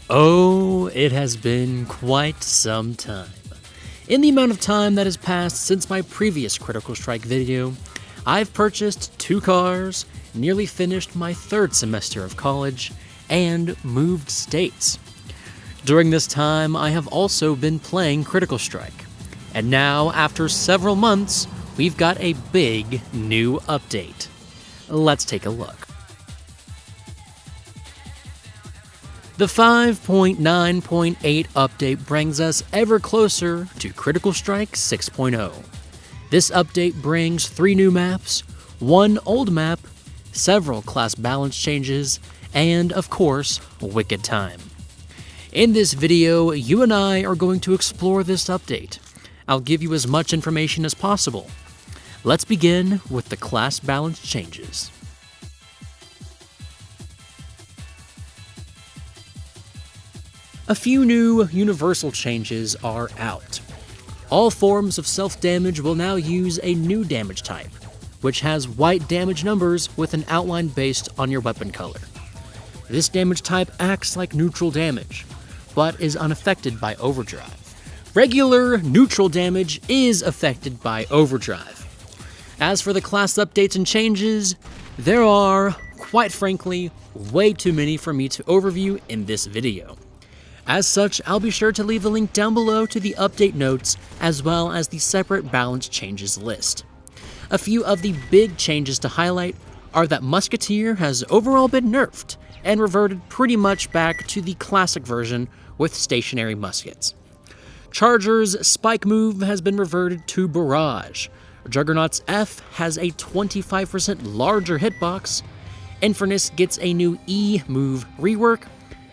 Oh, it has been quite some time. In the amount of time that has passed since my previous Critical Strike video, I've purchased 2 cars, nearly finished my 3rd semester of college, and moved states. During this time, I have also been playing Critical Strike. And now, after several months, we've got a big new update. Let's take a look. The 5.9.8 update brings us ever closer to Critical Strike 6.0. This update brings 3 new maps, 1 old map, several class balance changes, and of course, Wicked Time. In this video, you and I are going to explore this update. I'll give you as much information as possible. Let's begin with the class balance changes. A few new universal changes are out. All forms of self-damage will now use a new damage type, which has white damage numbers with an outline based on your weapon color. This damage type acts like neutral damage, but is unaffected by overdrive. Regular neutral damage is affected by overdrive. As for the class updates and changes, there are, quite frankly, way too many for me to overview in this video. As such, I'll be sure to leave a link down below to the update notes, as well as the separate balance changes list. A few of the big changes to highlight are that Musketeer has overall been nerfed, and reverted pretty much back to the classic version with stationary muskets. Charger's Spike move has been reverted to Barrage. Juggernaut's F has a 25% larger hitbox, Infernus gets a new E move rework,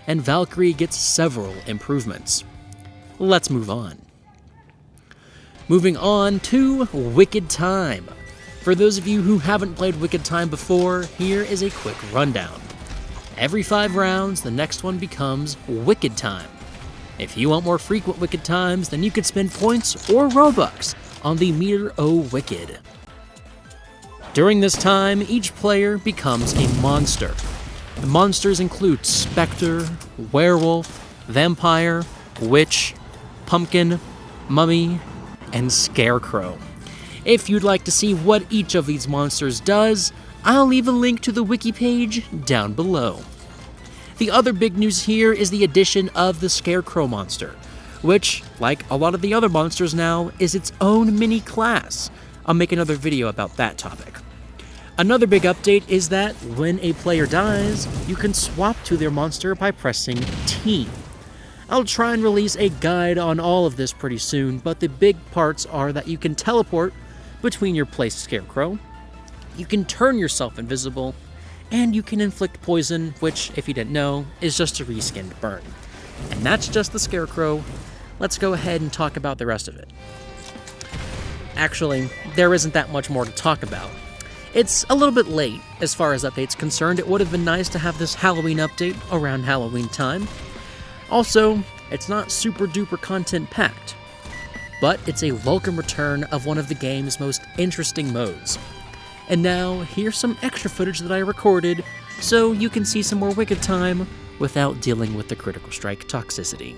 and Valkyrie gets several improvements. Let's move on. Moving on to Wicked Time. For those of you who haven't played Wicked Time before, here is a quick rundown. Every 5 rounds, the next one becomes Wicked Time. If you want more frequent Wicked Times, then you could spend points or Robux on the Meter O Wicked. During this time, each player becomes a monster. The monsters include Spectre, Werewolf, Vampire, Witch, Pumpkin, Mummy, and Scarecrow. If you'd like to see what each of these monsters does, I'll leave a link to the wiki page down below. The other big news here is the addition of the Scarecrow monster, which, like a lot of the other monsters now, is its own mini class. I'll make another video about that topic. Another big update is that when a player dies, you can swap to their monster by pressing T. I'll try and release a guide on all of this pretty soon, but the big parts are that you can teleport between your placed Scarecrow, you can turn yourself invisible, and you can inflict poison, which, if you didn't know, is just a reskinned burn. And that's just the Scarecrow. Let's go ahead and talk about the rest of it. Actually, there isn't that much more to talk about. It's a little bit late as far as updates concerned. It would have been nice to have this Halloween update around Halloween time. Also, it's not super duper content packed, but it's a welcome return of one of the game's most interesting modes. And now, here's some extra footage that I recorded so you can see some more Wicked Time without dealing with the Critical Strike toxicity.